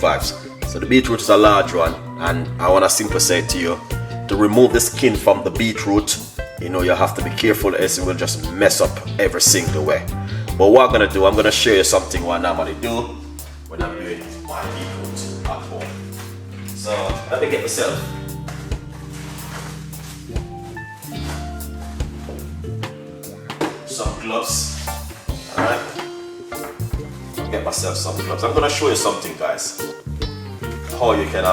vibes. So the beetroot is a large one, and I want to simply say to you, to remove the skin from the beetroot, you know, you have to be careful, else it will just mess up every single way. But what I'm gonna do, I'm gonna show you something what I normally do when I'm doing my beetroot at home. So let me get myself some gloves. Alright, get myself some gloves. I'm gonna show you something, guys, how you can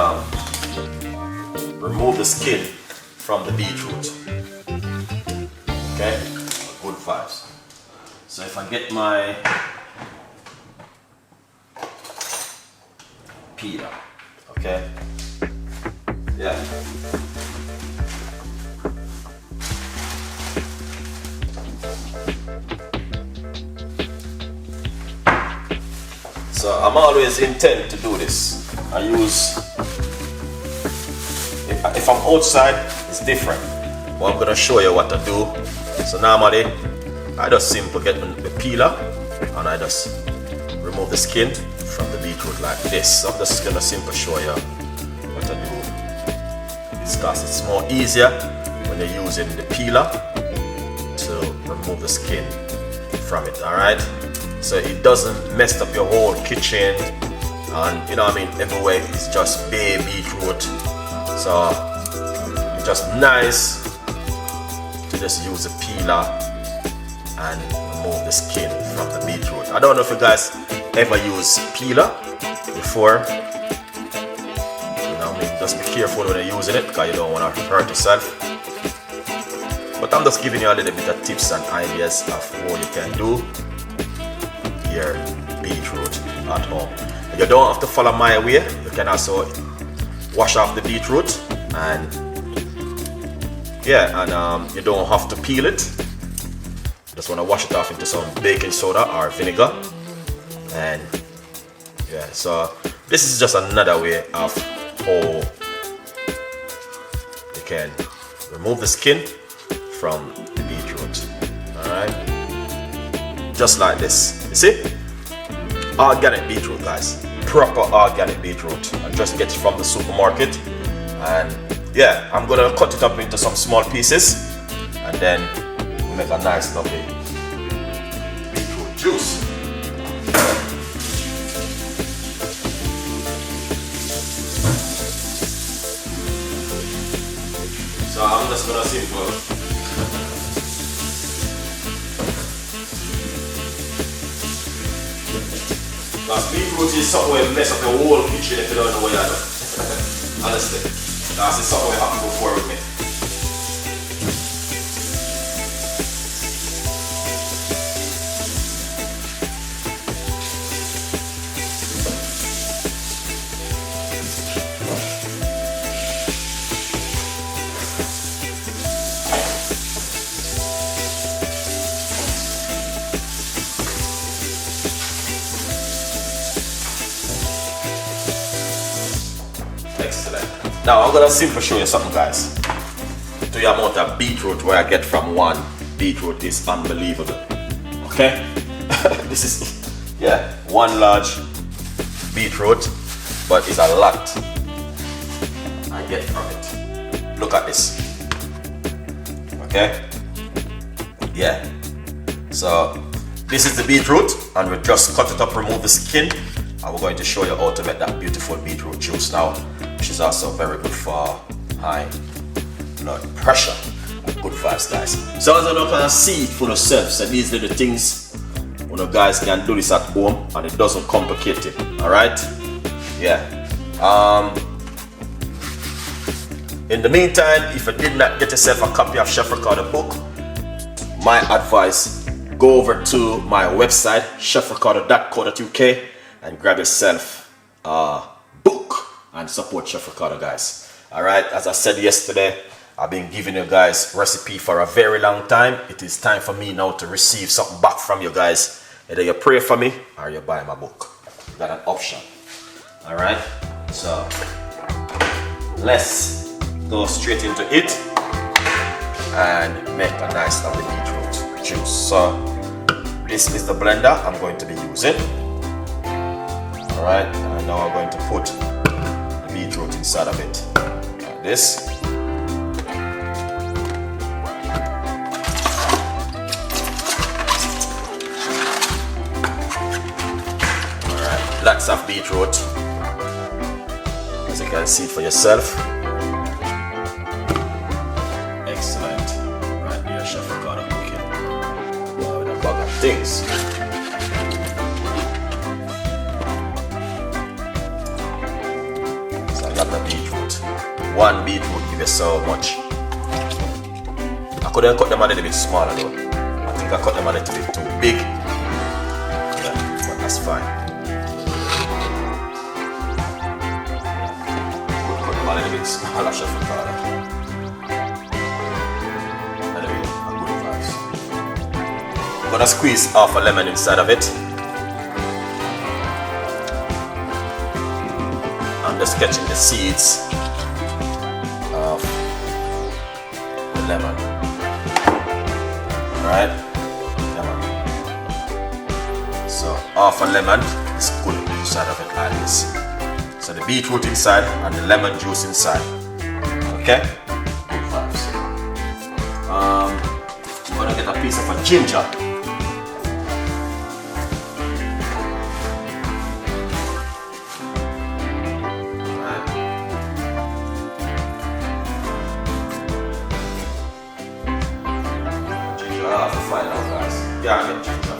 remove the skin from the beetroot. Okay, good vibes. So if I get my peeler, okay, yeah. So I'm always intent to do this. I use, if I'm outside, it's different. But I'm gonna show you what to do. So normally, I just simply get the peeler and I just remove the skin from the beetroot like this. So I'm just gonna simply show you what to do. Because it's more easier when you're using the peeler to remove the skin from it, alright? So it doesn't mess up your whole kitchen, and you know what I mean, everywhere it's just bare beetroot. So it's just nice to just use a peeler and remove the skin from the beetroot. I don't know if you guys ever use peeler before. You know what I mean, just be careful when you're using it because you don't want to hurt yourself. But I'm just giving you a little bit of tips and ideas of what you can do your beetroot at home. You don't have to follow my way. You can also wash off the beetroot, and yeah, and you don't have to peel it. Just want to wash it off into some baking soda or vinegar, and yeah. So this is just another way of how you can remove the skin from the beetroot. All right, just like this. You see? Organic beetroot, guys. Proper organic beetroot. I just get it from the supermarket. And yeah, I'm gonna cut it up into some small pieces, and then we'll make a nice lovely beetroot juice. So I'm just gonna simple because beetroot is something that mess up your whole kitchen if you don't know what you're doing. Honestly, that's something you have to go for with me. Excellent. Now I'm gonna simply show you something, guys. The amount of beetroot where I get from one beetroot is unbelievable. Okay? This is, yeah, one large beetroot, but it's a lot I get from it. Look at this. Okay? Yeah. So this is the beetroot, and we just cut it up, remove the skin, and we're going to show you how to make that beautiful beetroot juice now, which is also very good for high blood pressure. Good vibes, guys. So as you can see for yourself, so these are the things when you guys can do this at home and it doesn't complicate it. Alright? Yeah. In the meantime, if you did not get yourself a copy of Chef Ricardo book, my advice, go over to my website, chefricardo.co.uk, and grab yourself a book and support Chef Ricardo, guys. Alright, as I said yesterday, I've been giving you guys recipe for a very long time. It is time for me now to receive something back from you guys. Either you pray for me or you buy my book. You got an option. Alright, so let's go straight into it and make a nice lovely beetroot juice. So this is the blender I'm going to be using. Alright. And now we're going to put the beetroot inside of it, like this. Alright, lots of beetroot, as you can see for yourself. Excellent. Right there, Chef Ricardo Cooking. Wow, with a bag of things. So I got the beetroot. One beetroot give you so much. I couldn't cut them a little bit smaller though. I think I cut them a little bit too big. Yeah, but that's fine. Cut them a little bit smaller, Chef Ricardo. Anyway, a good vibes. I'm gonna squeeze half a lemon inside of it. I'm just catching the seeds of the lemon. Alright? Lemon. So half a lemon is good inside of it like this. So the beetroot inside and the lemon juice inside. Okay? Good vibes. I'm gonna get a piece of a ginger. I'll have to find out, guys. Yeah, I get ginger.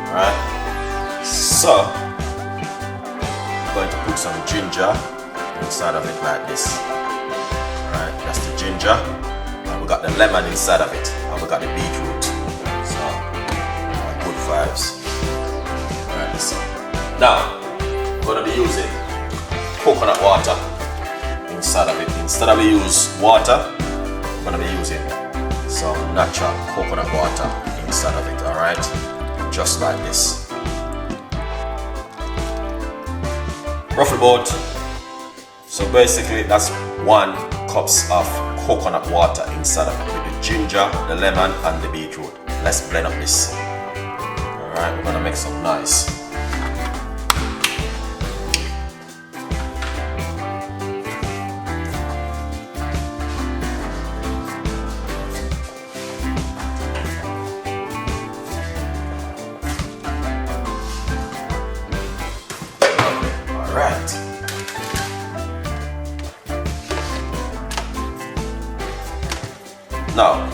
Alright. So, I'm going to put some ginger inside of it like this. Alright, that's the ginger. And we got the lemon inside of it. And we got the beetroot. So, good vibes. Alright, so now we're going to be using coconut water inside of it. Instead of we use water, we're going to be using some natural coconut water inside of it. Alright, just like this. Roughly about, so basically that's 1 cup of coconut water inside of it with the ginger, the lemon and the beetroot. Let's blend up this. Alright, we're gonna make some nice. Alright. Now,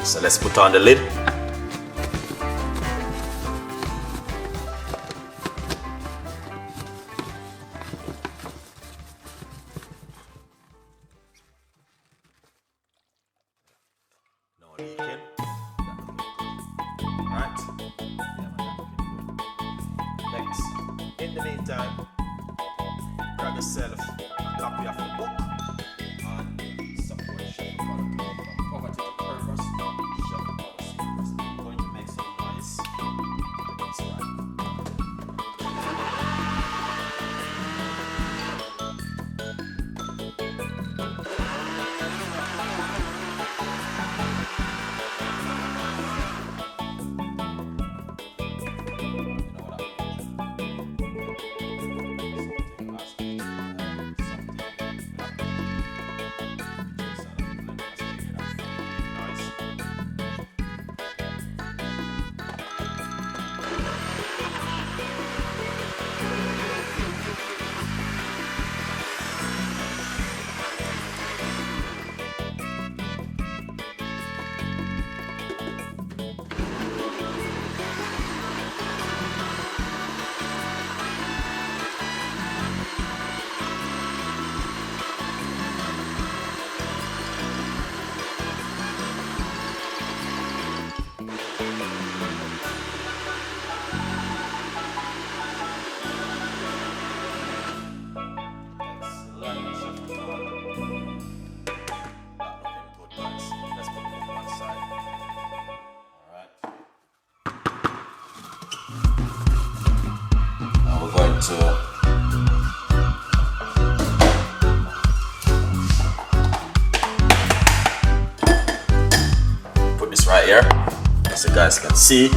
so let's put on the lid. No leaking. Alright. Next, in the meantime, grab yourself a copy of the book and support Chef Ricardo from poverty to purpose. Chef Ricardo Secrets. I'm going to make some noise. That's right. You know what I mean? so you guys can see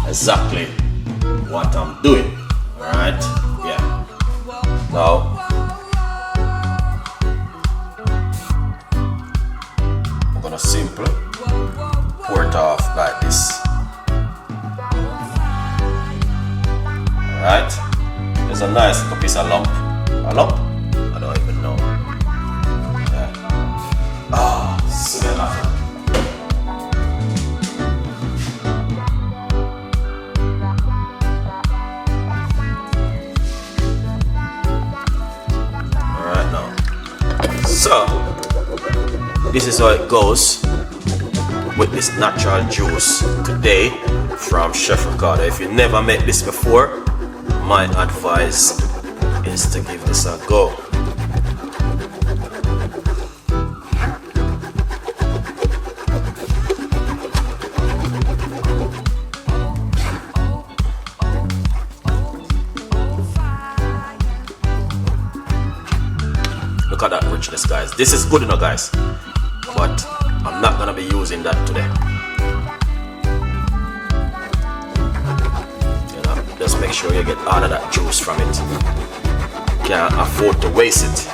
exactly what I'm doing. Alright, yeah. Now I'm gonna simply pour it off like this. Alright, there's a nice little piece of lump. A lump? I don't even know. Yeah. Ah, so enough. So, this is how it goes with this natural juice today from Chef Ricardo. If you never made this before, my advice is to give this a go. Look at that richness, guys. This is good enough, guys, but I'm not gonna be using that today. You know, just make sure you get all of that juice from it. Can't afford to waste it.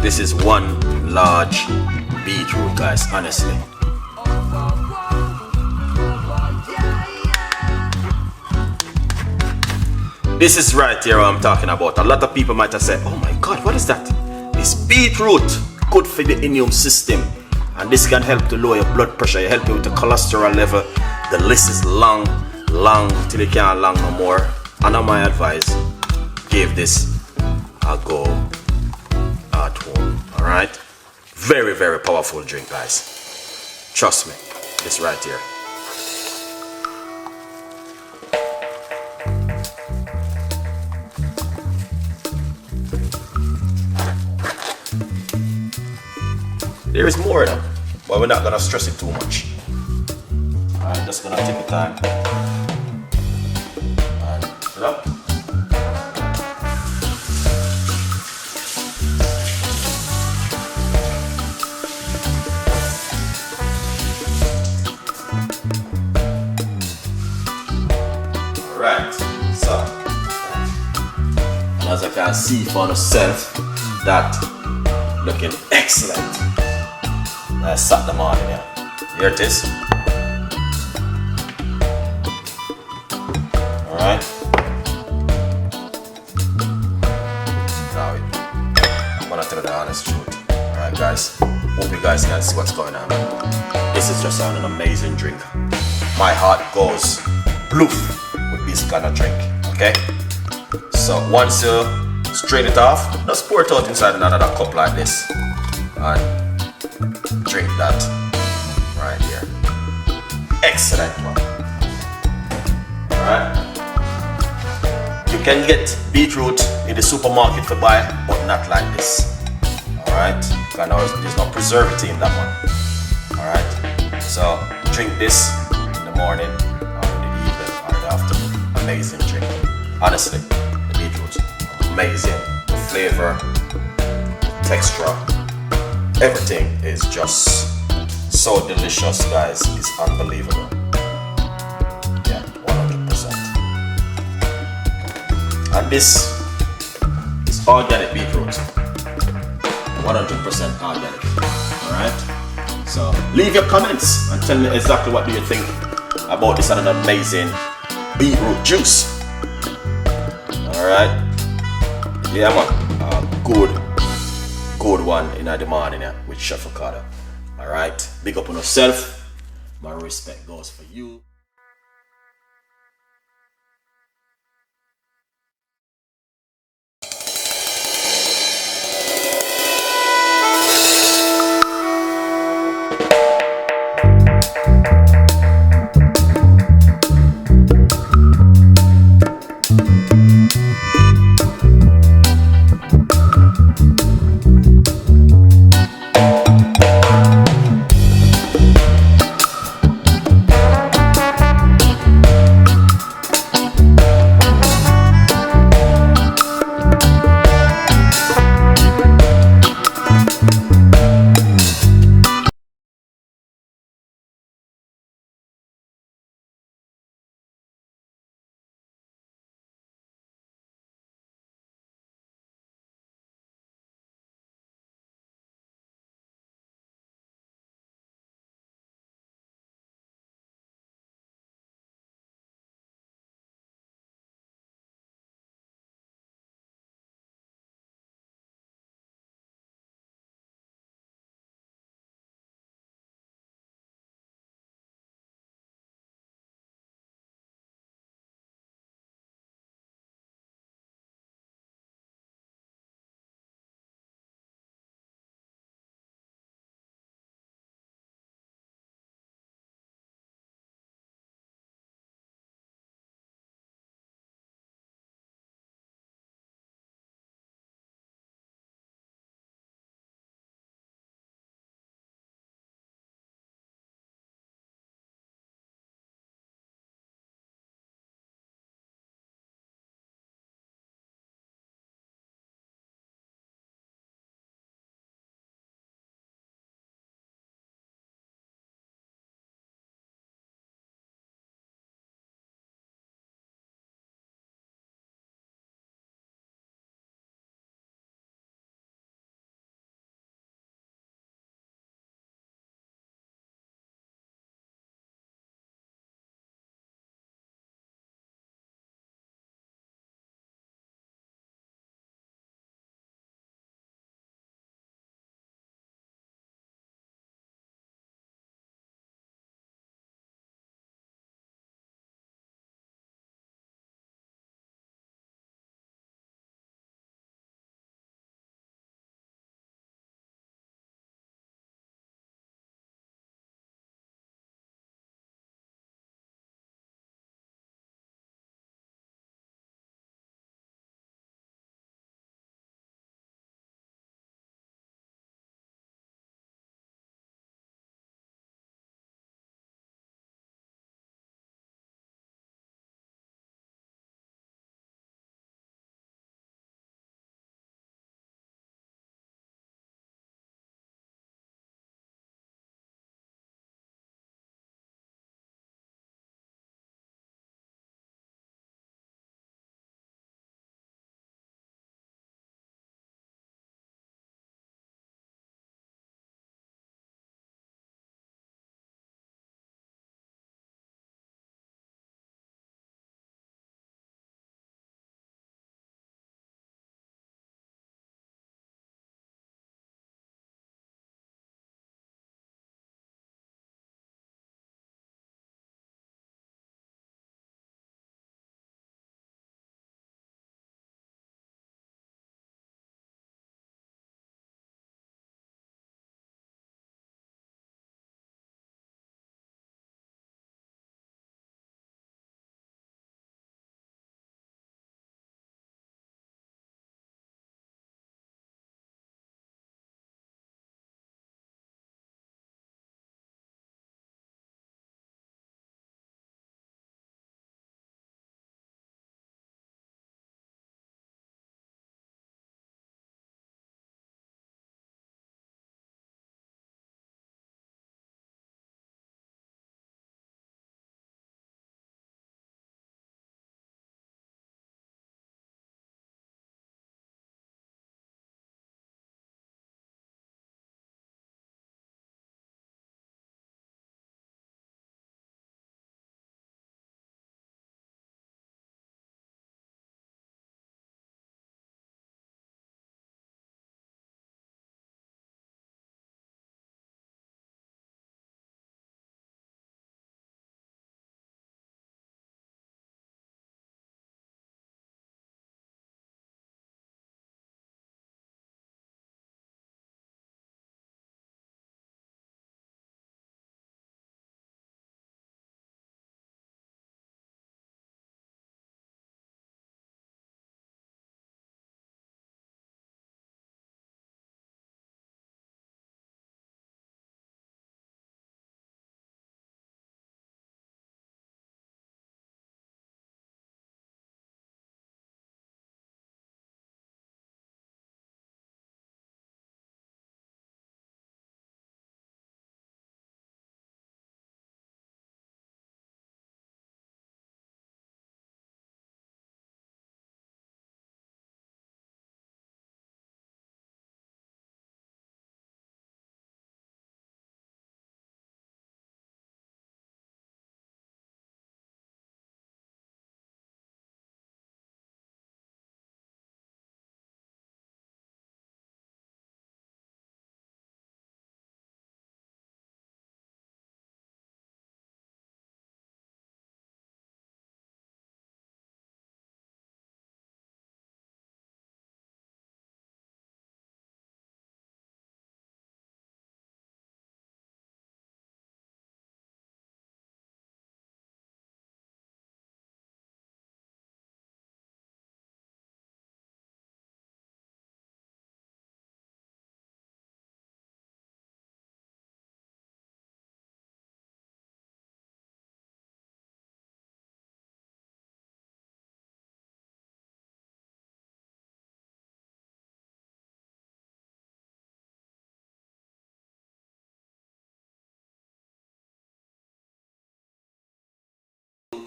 This is one large beetroot, guys, honestly. This is right here what I'm talking about. A lot of people might have said, oh my god, what is that? It's beetroot, good for the immune system, and this can help to lower your blood pressure, help you with the cholesterol level. The list is long till you can't long no more. And on my advice, give this a go at home. Alright, very powerful drink, guys, trust me. This right here. There is more though, but we're not gonna stress it too much. Alright, just gonna take the time and mix it up. Alright, so, and as I can see for myself, that looking excellent. I sat them on here. Here it is. Alright. Now I'm gonna tell you the honest truth. Alright guys. Hope you guys can see what's going on. This is just an amazing drink. My heart goes bloof with this kind of drink. Okay? So once you strain it off, just pour it out inside another cup like this. And drink that right here. Excellent one. Alright. You can get beetroot in the supermarket to buy, but not like this. Alright. There's no preservative in that one. Alright. So drink this in the morning or in the evening or in the afternoon. Amazing drink. Honestly, the beetroot, amazing. The flavor, texture, everything is just so delicious, guys. It's unbelievable. Yeah, 100%. And this is organic beetroot. 100% organic. Alright? So leave your comments and tell me exactly what do you think about this and an amazing beetroot juice. Alright? Yeah man, good one in the morning with Chef Ricardo. Alright, big up on yourself. My respect goes for you.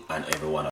and every one of